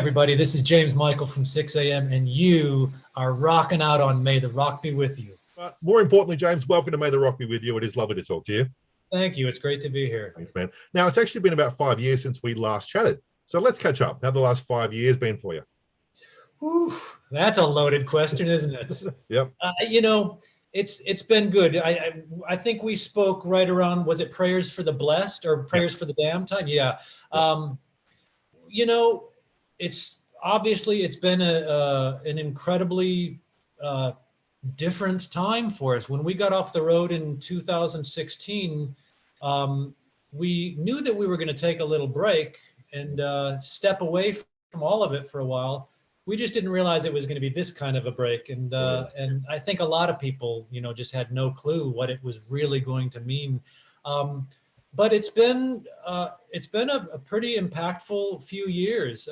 everybody. This is James Michael from 6 a.m. and you are rocking out on May the Rock Be With You. But more importantly, James, welcome to May the Rock Be With You. It is lovely to talk to you. Thank you. It's great to be here. Thanks, man. Now, it's actually been about 5 years since we last chatted. So let's catch up. How have the last 5 years been for you? Whew, that's a loaded question, isn't it? Yep. It's been good. I think we spoke right around, was it Prayers for the Blessed or Prayers for the Damned time? Yeah. It's obviously it's been an incredibly different time for us. When we got off the road in 2016, we knew that we were going to take a little break and step away from all of it for a while. We just didn't realize it was going to be this kind of a break. And I think a lot of people, just had no clue what it was really going to mean. But it's been a pretty impactful few years.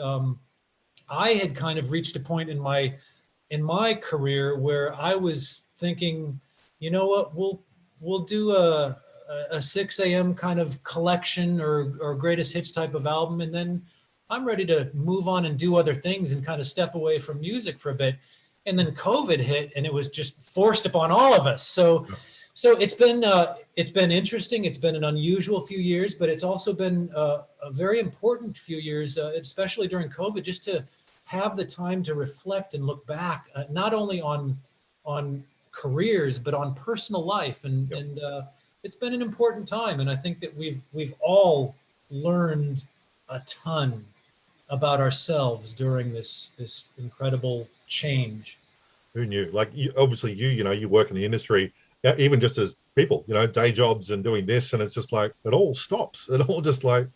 I had kind of reached a point in my career where I was thinking, you know what, we'll do a 6 a.m. kind of collection or greatest hits type of album, and then I'm ready to move on and do other things and kind of step away from music for a bit. And then COVID hit, and it was just forced upon all of us. So it's been interesting. It's been an unusual few years, but it's also been a very important few years, especially during COVID, just to have the time to reflect and look back, not only on careers, but on personal life. And it's been an important time. And I think that we've all learned a ton about ourselves during this incredible change. Who knew? Like, you work in the industry, even just as people, day jobs and doing this, and it's just like it all stops. It all just like,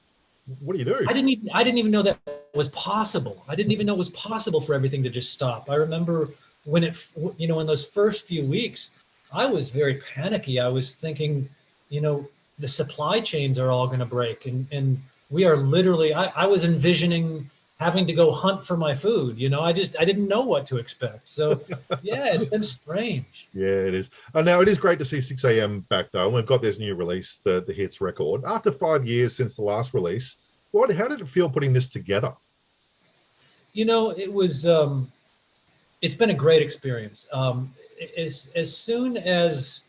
what do you do? I didn't even know that was possible. I didn't even know it was possible for everything to just stop. I remember when in those first few weeks, I was very panicky. I was thinking, the supply chains are all going to break, and we are literally, I was envisioning having to go hunt for my food. I didn't know what to expect. So yeah, it's been strange. Yeah, it is. Now it is great to see 6 a.m. back though. We've got this new release, the Hits record. After 5 years since the last release, how did it feel putting this together? It was, it's been a great experience. As soon as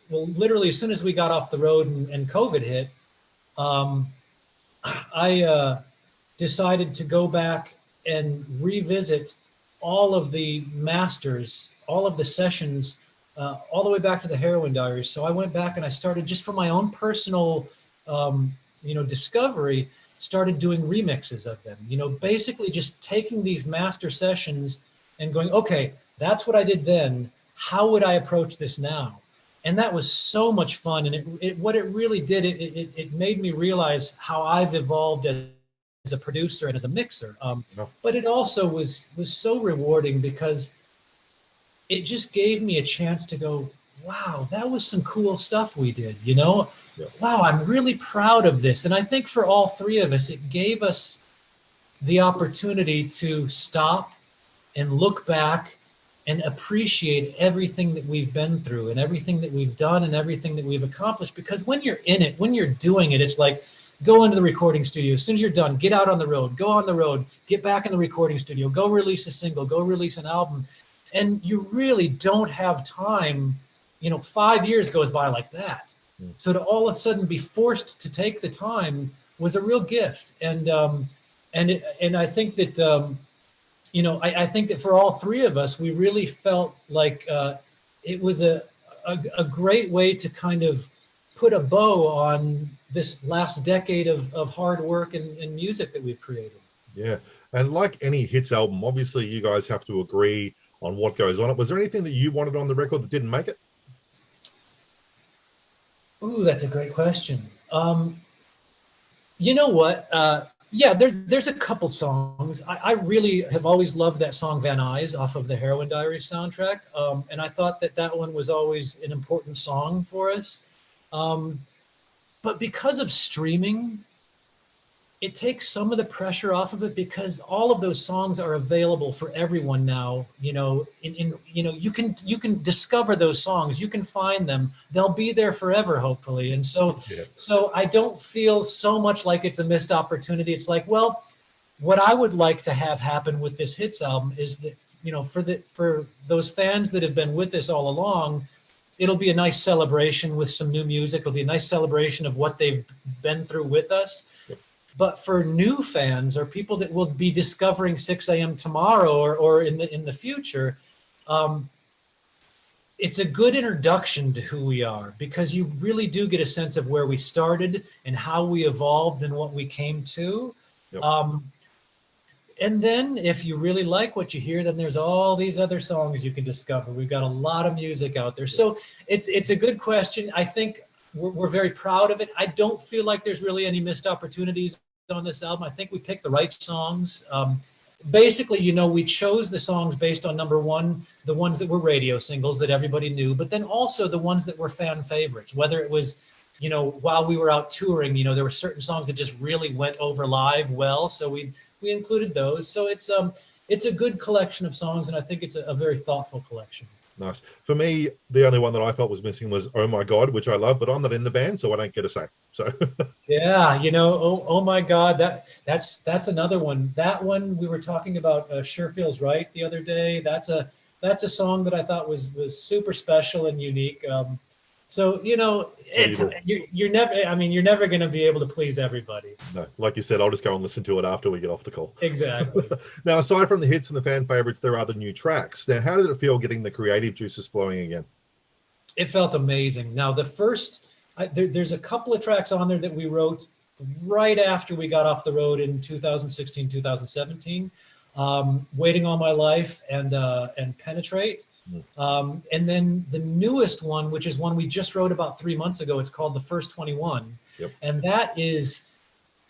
we got off the road and COVID hit, I decided to go back and revisit all of the masters, all of the sessions, all the way back to the Heroin Diaries. So I went back and I started, just for my own personal, discovery, started doing remixes of them. Basically just taking these master sessions and going, okay, that's what I did then. How would I approach this now? And that was so much fun. And what it really did, it made me realize how I've evolved as a producer and as a mixer. But it also was so rewarding because it just gave me a chance to go, wow, that was some cool stuff we did, Wow, I'm really proud of this. And I think for all three of us, it gave us the opportunity to stop and look back and appreciate everything that we've been through and everything that we've done and everything that we've accomplished. Because when you're in it, when you're doing it, it's like, go into the recording studio. As soon as you're done, get out on the road, go on the road, get back in the recording studio, go release a single, go release an album. And you really don't have time. 5 years goes by like that. So to all of a sudden be forced to take the time was a real gift. And I think that, I think that for all three of us, we really felt like it was a great way to kind of put a bow on this last decade of hard work and music that we've created. Yeah. And like any hits album, obviously you guys have to agree on what goes on it. Was there anything that you wanted on the record that didn't make it? Ooh, that's a great question. You know what? Yeah, there's a couple songs. I really have always loved that song Van Nuys off of the Heroin Diaries soundtrack. And I thought that one was always an important song for us. But because of streaming, it takes some of the pressure off of it because all of those songs are available for everyone now. You can discover those songs, you can find them, they'll be there forever, hopefully. And so I don't feel so much like it's a missed opportunity. It's like, well, what I would like to have happen with this hits album is that, you know, for those fans that have been with us all along, it'll be a nice celebration with some new music. It'll be a nice celebration of what they've been through with us. But for new fans or people that will be discovering 6 a.m. tomorrow or in the future, it's a good introduction to who we are, because you really do get a sense of where we started and how we evolved and what we came to. Yep. And then if you really like what you hear, then there's all these other songs you can discover. We've got a lot of music out there. So it's a good question. I think we're very proud of it. I don't feel like there's really any missed opportunities on this album. I think we picked the right songs. Basically, you know, we chose the songs based on, number one, the ones that were radio singles that everybody knew, but then also the ones that were fan favorites, whether it was, you know, while we were out touring, you know, there were certain songs that just really went over live well. So we included those. So it's a good collection of songs, and I think it's a very thoughtful collection. Nice. For me, the only one that I felt was missing was "Oh My God," which I love, but I'm not in the band, so I don't get a say. So yeah, you know, oh my God, that's another one. That one we were talking about, "Sure Feels Right" the other day. That's a song that I thought was super special and unique. So, you know, you're never going to be able to please everybody. No, like you said, I'll just go and listen to it after we get off the call. Exactly. Now, aside from the hits and the fan favorites, there are the new tracks. Now, how did it feel getting the creative juices flowing again? It felt amazing. Now, the first, there's a couple of tracks on there that we wrote right after we got off the road in 2016, 2017. Waiting on My Life and Penetrate. And then the newest one, which is one we just wrote about 3 months ago, it's called The First 21. Yep. And that is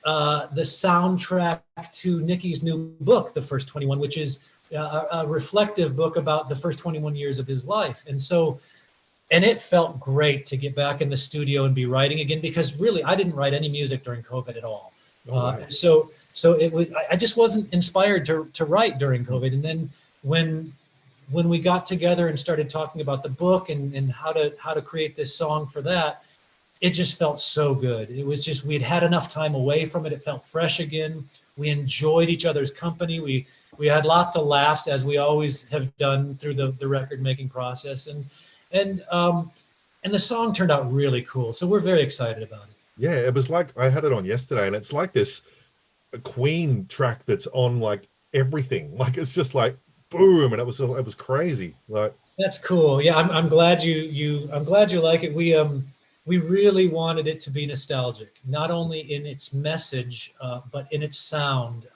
the soundtrack to Nikki's new book, The First 21, which is a reflective book about the first 21 years of his life. And it felt great to get back in the studio and be writing again, because really I didn't write any music during COVID at all. So it was, I just wasn't inspired to write during COVID. And then when we got together and started talking about the book and how to create this song for that, it just felt so good. It was just, we'd had enough time away from it. It felt fresh again. We enjoyed each other's company. We had lots of laughs, as we always have done through the record making process. And the song turned out really cool. So we're very excited about it. Yeah, it was like, I had it on yesterday, and it's like this Queen track that's on like everything. Like, it's just like boom, and it was crazy. Like, that's cool. Yeah, I'm glad I'm glad you like it. We really wanted it to be nostalgic, not only in its message, but in its sound.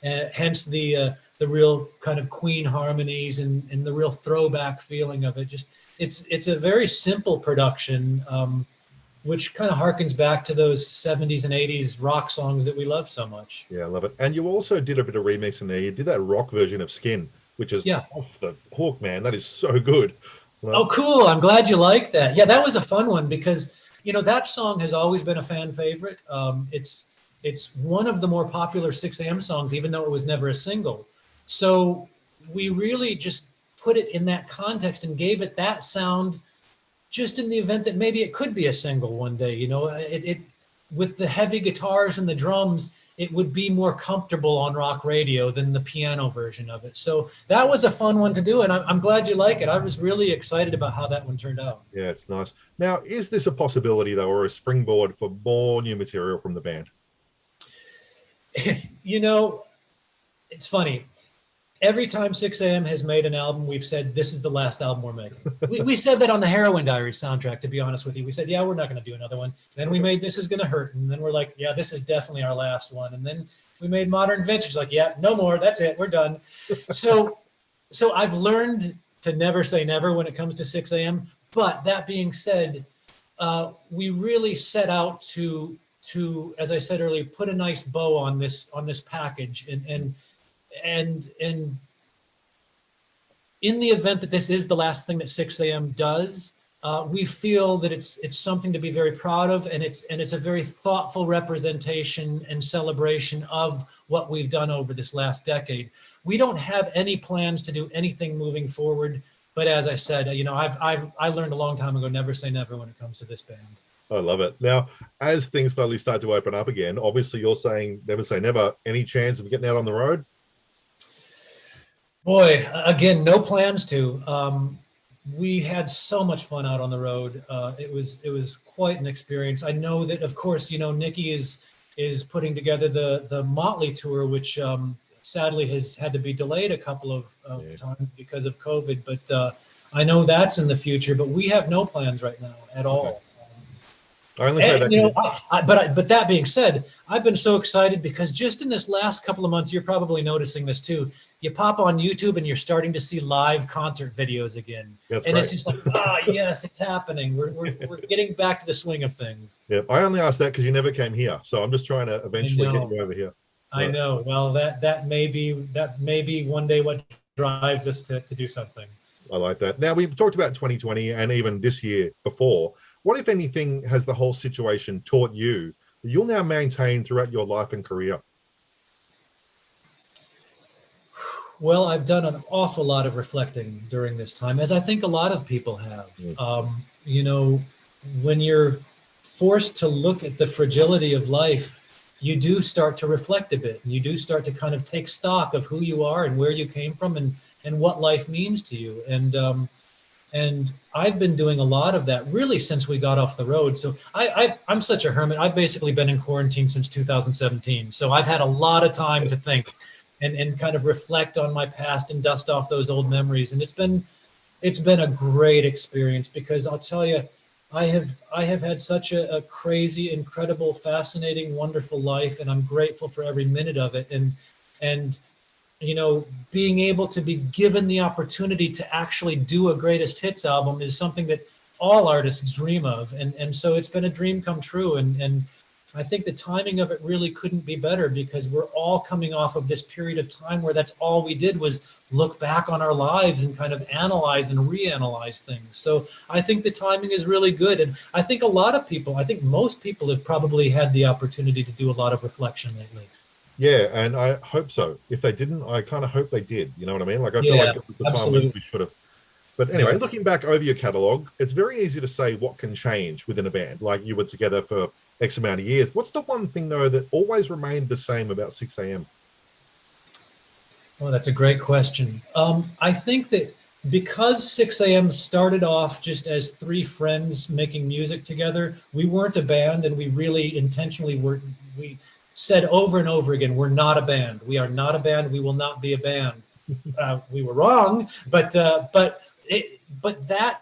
Hence the real kind of Queen harmonies and the real throwback feeling of it. Just it's a very simple production, which kind of harkens back to those 70s and 80s rock songs that we love so much. Yeah, I love it. And you also did a bit of remix in there. You did that rock version of Skin, which is off the hook, man. That is so good. Like, oh, cool. I'm glad you like that. Yeah, that was a fun one because, you know, that song has always been a fan favorite. It's one of the more popular 6 a.m. songs, even though it was never a single. So we really just put it in that context and gave it that sound, just in the event that maybe it could be a single one day. You know, it with the heavy guitars and the drums, it would be more comfortable on rock radio than the piano version of it. So that was a fun one to do, and I'm glad you like it. I was really excited about how that one turned out. Yeah, it's nice. Now, is this a possibility, though, or a springboard for more new material from the band? You know, it's funny. Every time 6 a.m. has made an album, we've said, this is the last album we're making. We said that on the Heroin Diaries soundtrack, to be honest with you. We said, yeah, we're not going to do another one. Then we made This Is Gonna Hurt. And then we're like, yeah, this is definitely our last one. And then we made Modern Vintage. Like, yeah, no more. That's it. We're done. So I've learned to never say never when it comes to 6 a.m. But that being said, we really set out to, as I said earlier, put a nice bow on this package. And in the event that this is the last thing that 6 a.m. does, we feel that it's something to be very proud of, and it's a very thoughtful representation and celebration of what we've done over this last decade. We don't have any plans to do anything moving forward, but as I said, you know, I learned a long time ago, never say never when it comes to this band. I love it. Now, as things slowly start to open up again, obviously you're saying never say never. Any chance of getting out on the road? Boy, again, no plans to. We had so much fun out on the road. It was quite an experience. I know that, of course, Nikki is putting together the Motley tour, which sadly has had to be delayed a couple of times because of COVID. But I know that's in the future. But we have no plans right now at Okay. all. I only say that And, 'cause but that being said, I've been so excited because just in this last couple of months, you're probably noticing this too. You pop on YouTube and you're starting to see live concert videos again, that's and great. it's just like, yes, it's happening. We're getting back to the swing of things. Yeah, I only asked that because you never came here, so I'm just trying to eventually get know. you over here. I know. Well, that may be one day what drives us to do something. I like that. Now, we've talked about 2020 and even this year before. What, if anything, has the whole situation taught you that you'll now maintain throughout your life and career? Well, I've done an awful lot of reflecting during this time, as I think a lot of people have. When you're forced to look at the fragility of life, you do start to reflect a bit, and you do start to kind of take stock of who you are and where you came from, and what life means to you. And I've been doing a lot of that really since we got off the road. So I'm such a hermit. I've basically been in quarantine since 2017. So I've had a lot of time to think and kind of reflect on my past and dust off those old memories. And it's been a great experience, because I'll tell you, I have had such a crazy, incredible, fascinating, wonderful life, and I'm grateful for every minute of it. And being able to be given the opportunity to actually do a greatest hits album is something that all artists dream of. And so it's been a dream come true. And I think the timing of it really couldn't be better, because we're all coming off of this period of time where that's all we did was look back on our lives and kind of analyze and reanalyze things. So I think the timing is really good. And I think I think most people have probably had the opportunity to do a lot of reflection lately. Yeah, and I hope so. If they didn't, I kind of hope they did. You know what I mean? Like, I feel like it was the time we should have. But anyway, looking back over your catalog, it's very easy to say what can change within a band. Like, you were together for X amount of years. What's the one thing, though, that always remained the same about 6 a.m.? Oh, that's a great question. I think that because 6 a.m. started off just as three friends making music together, we weren't a band, and we really intentionally we said over and over again, we're not a band. We are not a band. We will not be a band. We were wrong, but that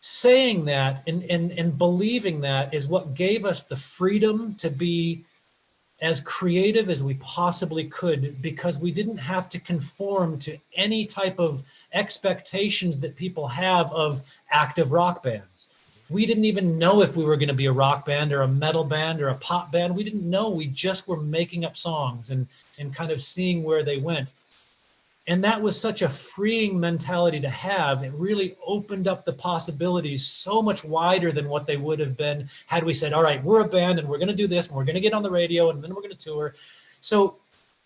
saying that and believing that is what gave us the freedom to be as creative as we possibly could, because we didn't have to conform to any type of expectations that people have of active rock bands. We didn't even know if we were going to be a rock band or a metal band or a pop band. We didn't know. We just were making up songs and kind of seeing where they went. And that was such a freeing mentality to have. It really opened up the possibilities so much wider than what they would have been had we said, all right, we're a band and we're going to do this and we're going to get on the radio and then we're going to tour. So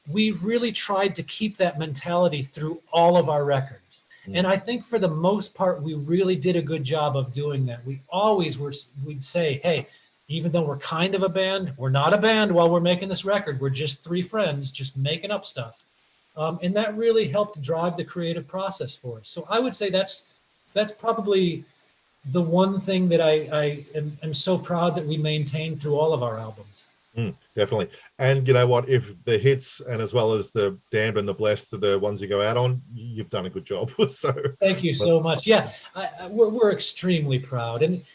we really tried to keep that mentality through all of our records. And I think for the most part, we really did a good job of doing that. We'd say, hey, even though we're kind of a band, we're not a band while we're making this record. We're just three friends just making up stuff. And that really helped drive the creative process for us. So I would say that's probably the one thing that I am so proud that we maintained through all of our albums. Definitely. And you know what? If the hits and as well as the damned and the blessed are the ones you go out on, you've done a good job. So thank you so much. Yeah, we're extremely proud. And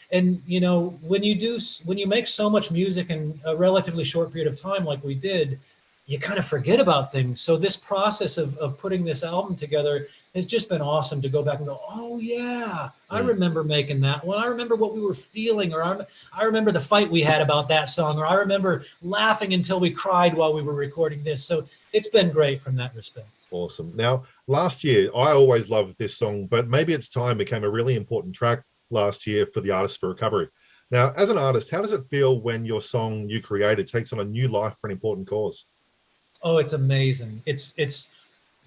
when you make so much music in a relatively short period of time like we did, you kind of forget about things. So this process of putting this album together has just been awesome to go back and go, oh yeah, I remember making that one. I remember what we were feeling, or I remember the fight we had about that song, or I remember laughing until we cried while we were recording this. So it's been great from that respect. Awesome. Now, last year, I always loved this song, but Maybe It's Time became a really important track last year for the Artists for Recovery. Now, as an artist, how does it feel when your song you created takes on a new life for an important cause? Oh, it's amazing. It's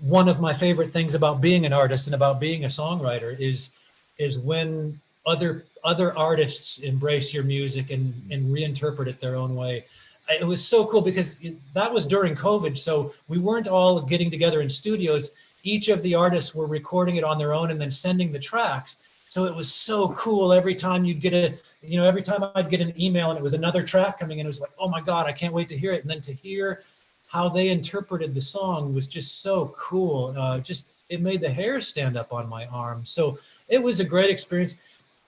one of my favorite things about being an artist and about being a songwriter is when other other artists embrace your music and reinterpret it their own way. It was so cool because that was during COVID. So we weren't all getting together in studios. Each of the artists were recording it on their own and then sending the tracks. So it was so cool. Every time you'd get every time I'd get an email and it was another track coming in, it was like, oh my God, I can't wait to hear it. And then to hear how they interpreted the song was just so cool. It made the hair stand up on my arm. So it was a great experience.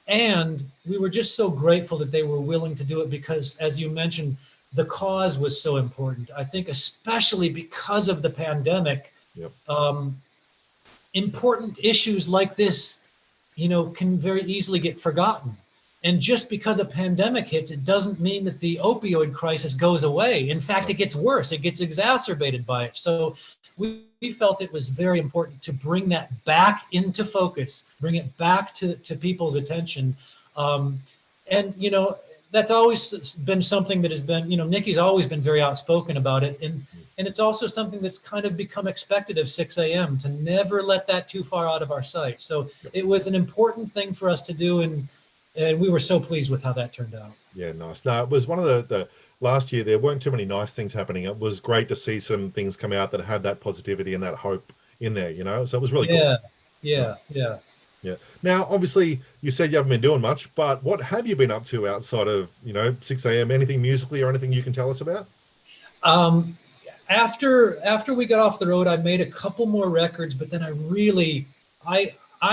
And we were just so grateful that they were willing to do it because, as you mentioned, the cause was so important. I think especially because of the pandemic, yep. Important issues like this, can very easily get forgotten. And just because a pandemic hits, it doesn't mean that the opioid crisis goes away. In fact, it gets worse. It gets exacerbated by it. So we felt it was very important to bring that back into focus, bring it back to people's attention. And, that's always been something that has been, Nikki's always been very outspoken about it. And it's also something that's kind of become expected of 6 a.m. to never let that too far out of our sight. So it was an important thing for us to do. And we were so pleased with how that turned out. Yeah, nice. No, it was one of the last year, there weren't too many nice things happening. It was great to see some things come out that had that positivity and that hope in there, So it was really cool. Yeah. Now, obviously, you said you haven't been doing much, but what have you been up to outside of, 6 a.m.? Anything musically or anything you can tell us about? After we got off the road, I made a couple more records, but then I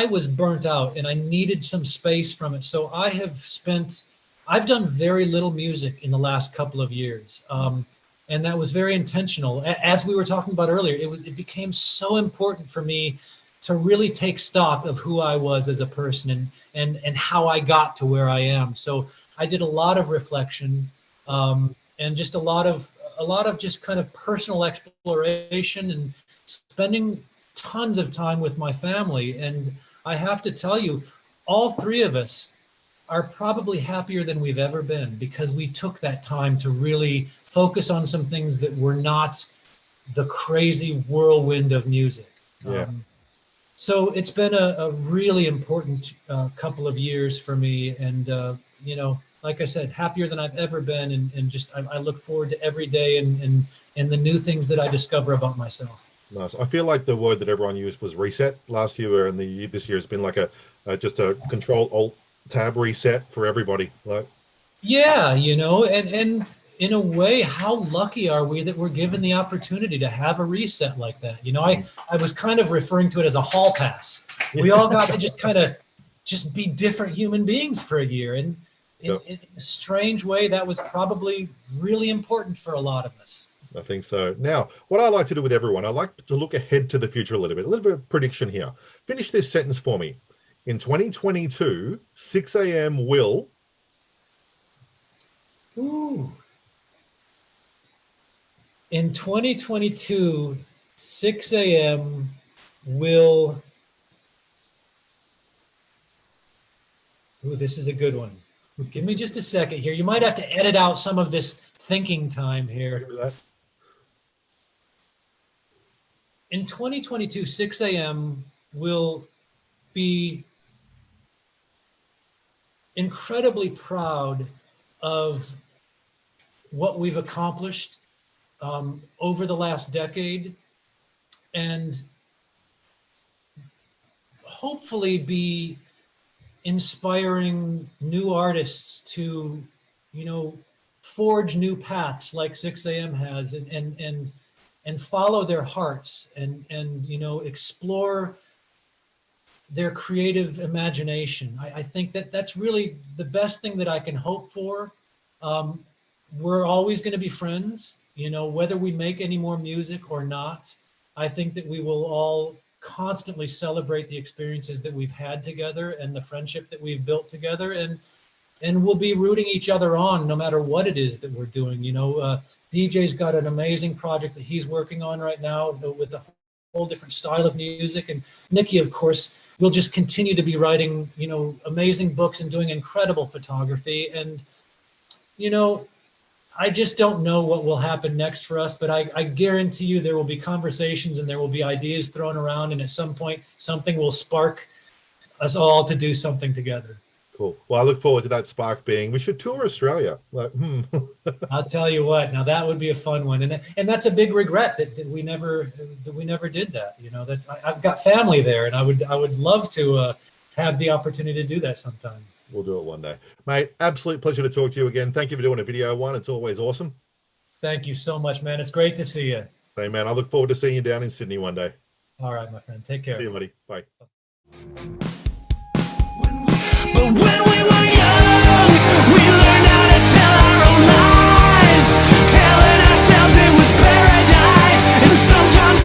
was burnt out and I needed some space from it. So I've done very little music in the last couple of years. And that was very intentional. As we were talking about earlier, it became so important for me to really take stock of who I was as a person and how I got to where I am. So I did a lot of reflection and just a lot of just kind of personal exploration and spending tons of time with my family. And I have to tell you, all three of us are probably happier than we've ever been because we took that time to really focus on some things that were not the crazy whirlwind of music. Yeah. So it's been a really important couple of years for me. And, like I said, happier than I've ever been. And just, I look forward to every day and the new things that I discover about myself. Nice. I feel like the word that everyone used was reset last year, and this year has been like just a Control-Alt-Tab reset for everybody. Like, yeah, and in a way, how lucky are we that we're given the opportunity to have a reset like that? I was kind of referring to it as a hall pass. We all got to just kind of just be different human beings for a year, and in a strange way, that was probably really important for a lot of us. I think so. Now, what I like to do with everyone, I like to look ahead to the future a little bit of prediction here. Finish this sentence for me. In 2022, 6 a.m. will... Ooh. In 2022, 6 a.m. will... Ooh, this is a good one. Give me just a second here. You might have to edit out some of this thinking time here. In 2022, 6 a.m. will be incredibly proud of what we've accomplished over the last decade, and hopefully be inspiring new artists to, forge new paths like 6 a.m. has, and follow their hearts and explore their creative imagination. I think that's really the best thing that I can hope for. We're always going to be friends, whether we make any more music or not. I think that we will all constantly celebrate the experiences that we've had together and the friendship that we've built together, and we'll be rooting each other on no matter what it is that we're doing. DJ's got an amazing project that he's working on right now with a whole different style of music, and Nikki, of course, will just continue to be writing, amazing books and doing incredible photography. And, I just don't know what will happen next for us, but I guarantee you there will be conversations and there will be ideas thrown around, and at some point something will spark us all to do something together. Cool. Well, I look forward to that spark being, we should tour Australia. Like, I'll tell you what, now that would be a fun one. And that's a big regret that we never did that. You know, I've got family there, and I would love to have the opportunity to do that sometime. We'll do it one day. Mate, absolute pleasure to talk to you again. Thank you for doing a video one. It's always awesome. Thank you so much, man. It's great to see you. Same, man. I look forward to seeing you down in Sydney one day. All right, my friend. Take care. See you, buddy. Bye.